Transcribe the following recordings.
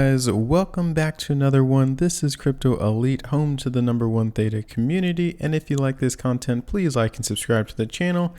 Guys, welcome back to another one. This is Crypto Elite, home to the #1 Theta community. And if you like this content, please like and subscribe to the channel.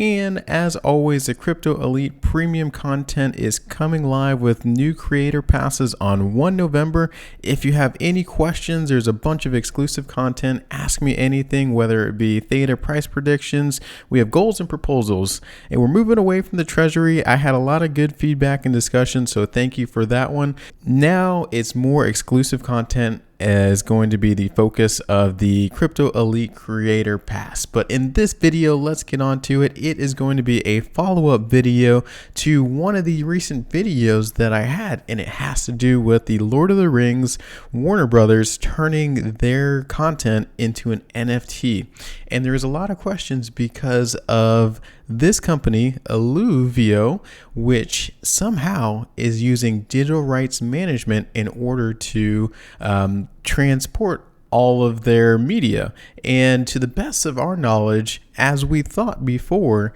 And as always, the Crypto Elite premium content is coming live with new creator passes on 1 November. If you have any questions, there's a bunch of exclusive content. Ask me anything, whether it be Theta price predictions. We have goals and proposals, and we're moving away from the treasury. I had a lot of good feedback and discussion, so thank you for that one. Now it's more exclusive content is going to be the focus of the Crypto Elite Creator Pass. But in this video, let's get on to it. It is going to be a follow-up video to one of the recent videos that I had, and it has to do with the Lord of the Rings, Warner Brothers turning their content into an NFT. And there's a lot of questions because of this company, ELUVIO, which somehow is using digital rights management in order to transport all of their media. And to the best of our knowledge, as we thought before,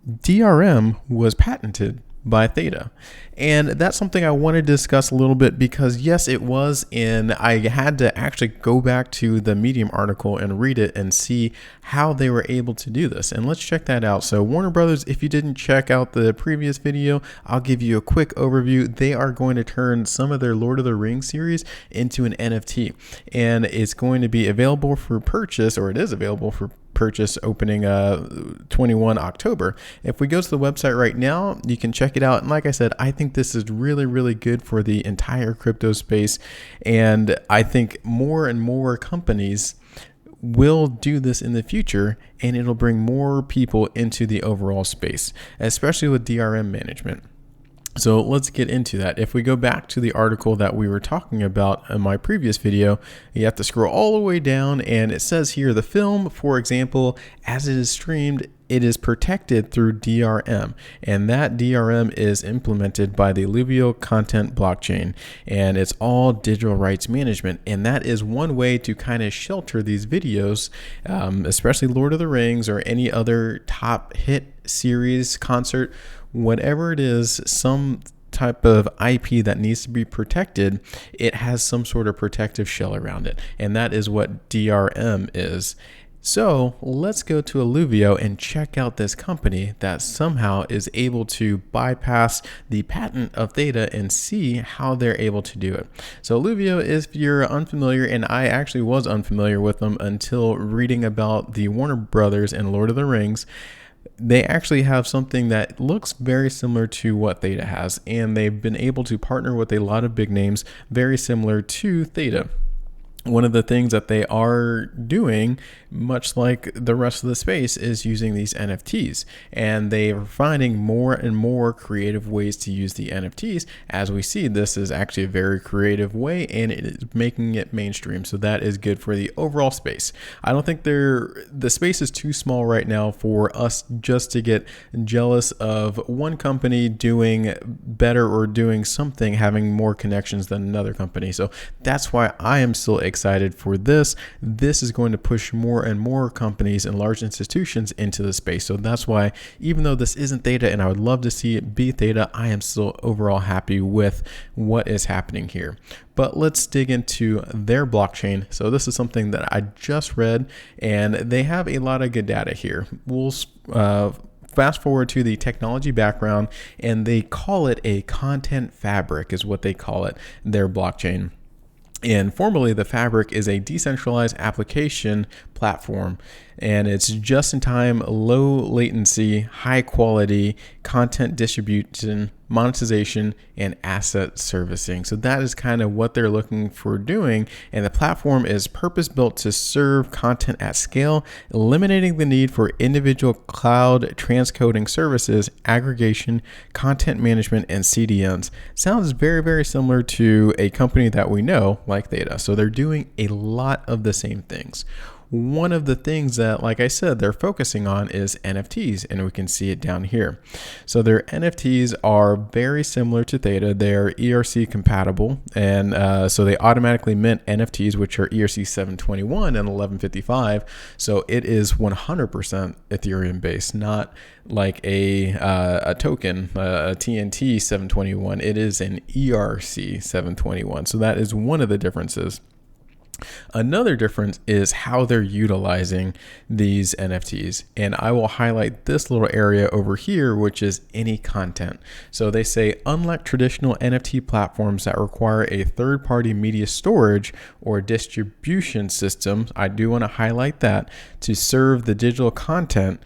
DRM was patented by Theta. And that's something I want to discuss a little bit because yes, it was, and I had to actually go back to the Medium article and read it and see how they were able to do this. And let's check that out. So Warner Brothers, if you didn't check out the previous video, I'll give you a quick overview. They are going to turn some of their Lord of the Rings series into an NFT, and it's going to be available for purchase, or it is available for purchase opening 21 October. If we go to the website right now, you can check it out. And like I said, I think this is really good for the entire crypto space. And I think more and more companies will do this in the future, and it'll bring more people into the overall space, especially with DRM management. So let's get into that. If we go back to the article that we were talking about in my previous video, you have to scroll all the way down, and it says here, the film, for example, as it is streamed, it is protected through DRM, and that DRM is implemented by the ELUVIO content blockchain, and it's all digital rights management. And that is one way to kind of shelter these videos, especially Lord of the Rings or any other top hit series, concert, whatever it is, some type of IP that needs to be protected. It has some sort of protective shell around it, and that is what DRM is. So let's go to ELUVIO and check out this company that somehow is able to bypass the patent of Theta and see how they're able to do it. So ELUVIO, if you're unfamiliar, and I actually was unfamiliar with them until reading about the Warner Brothers and Lord of the Rings, they actually have something that looks very similar to what Theta has, and they've been able to partner with a lot of big names very similar to Theta. One of the things that they are doing, much like the rest of the space, is using these NFTs, and they are finding more and more creative ways to use the NFTs. As we see, this is actually a very creative way, and it is making it mainstream. So that is good for the overall space. I don't think the space is too small right now for us just to get jealous of one company doing better or doing something, having more connections than another company. So that's why I am still excited for this. This is going to push more and more companies and large institutions into the space. So that's why, even though this isn't Theta and I would love to see it be Theta, I am still overall happy with what is happening here. But let's dig into their blockchain. So this is something that I just read, and they have a lot of good data here. We'll fast forward to the technology background, and they call it a content fabric is what they call it, their blockchain. And formally, the Fabric is a decentralized application platform, and it's just-in-time, low latency, high quality content distribution, monetization, and asset servicing. So that is kind of what they're looking for doing. And the platform is purpose-built to serve content at scale, eliminating the need for individual cloud transcoding services, aggregation, content management, and CDNs. Sounds very similar to a company that we know like Theta. So they're doing a lot of the same things. one of the things that, like I said, they're focusing on is NFTs, and we can see it down here. So their NFTs are very similar to Theta. They're ERC compatible, and so they automatically mint NFTs, which are ERC 721 and 1155. So it is 100% Ethereum based, not like a token, a TNT 721. It is an ERC 721. So that is one of the differences. Another difference is how they're utilizing these NFTs. And I will highlight this little area over here, which is any content. So they say, unlike traditional NFT platforms that require a third-party media storage or distribution system, I do want to highlight that, to serve the digital content,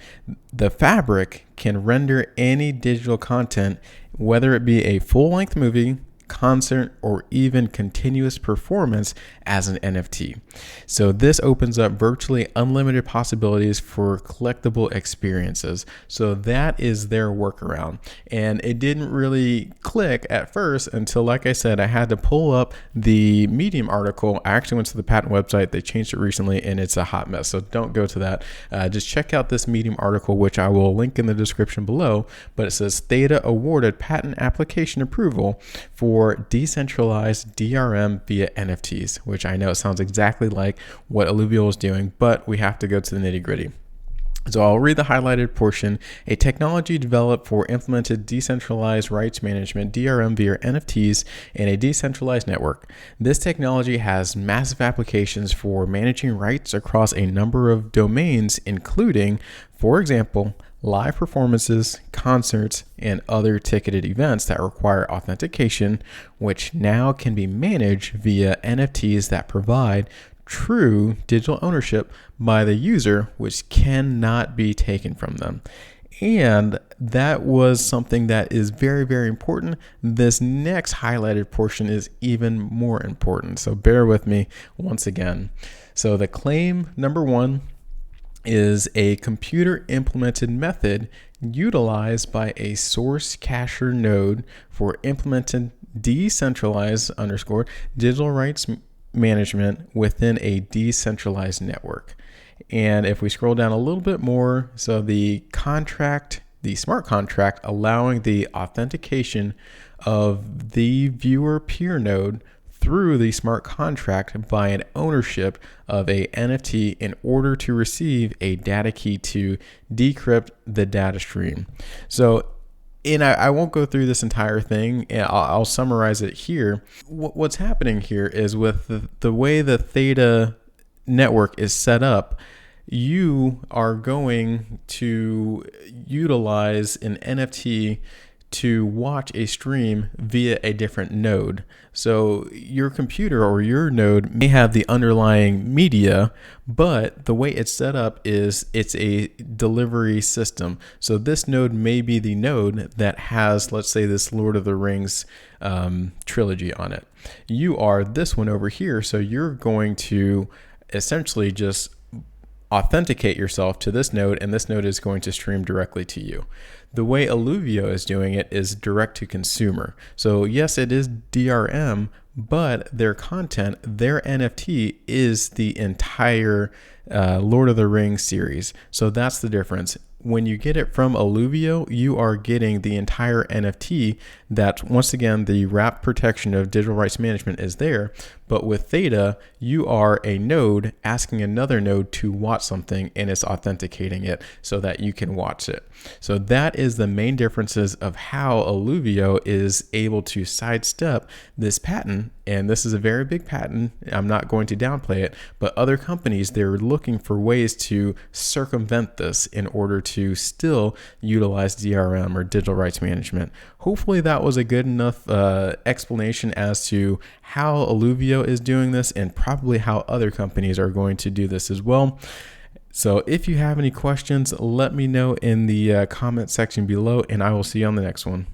the Fabric can render any digital content, whether it be a full-length movie, concert, or even continuous performance, as an NFT. So this opens up virtually unlimited possibilities for collectible experiences. So that is their workaround. And it didn't really click at first until, like I said, I had to pull up the Medium article. I actually went to the patent website. They changed it recently and it's a hot mess. So don't go to that. Just check out this Medium article, which I will link in the description below. But it says Theta awarded patent application approval for decentralized DRM via NFTs, which I know sounds exactly like what ELUVIO is doing, but we have to go to the nitty gritty. So I'll read the highlighted portion. A technology developed for implemented decentralized rights management, DRM via NFTs, in a decentralized network. This technology has massive applications for managing rights across a number of domains, including, for example, live performances, concerts, and other ticketed events that require authentication, which now can be managed via NFTs that provide true digital ownership by the user, which cannot be taken from them. And that was something that is very, very important. This next highlighted portion is even more important. So bear with me once again. So the claim number one is a computer implemented method utilized by a source cacher node for implemented decentralized digital rights management within a decentralized network. And if we scroll down a little bit more, so the contract, the smart contract allowing the authentication of the viewer peer node through the smart contract by an ownership of a NFT in order to receive a data key to decrypt the data stream. So, and I won't go through this entire thing, and I'll summarize it here. What's happening here is with the way the Theta network is set up, you are going to utilize an NFT to watch a stream via a different node. So your computer or your node may have the underlying media, but the way it's set up is it's a delivery system. So this node may be the node that has, let's say, this Lord of the Rings trilogy on it. You are this one over here. So you're going to essentially just authenticate yourself to this node, and this node is going to stream directly to you. The way ELUVIO is doing it is direct to consumer. So yes, it is DRM, but their content, their NFT is the entire Lord of the Rings series. So that's the difference. When you get it from ELUVIO, you are getting the entire NFT that, once again, the wrap protection of digital rights management is there. But with Theta, you are a node asking another node to watch something, and it's authenticating it so that you can watch it. So that is the main differences of how ELUVIO is able to sidestep this patent. And this is a very big patent. I'm not going to downplay it, but other companies, they're looking for ways to circumvent this in order to still utilize DRM or digital rights management. Hopefully that was a good enough explanation as to how ELUVIO is doing this, and probably how other companies are going to do this as well. So if you have any questions, let me know in the comment section below, and I will see you on the next one.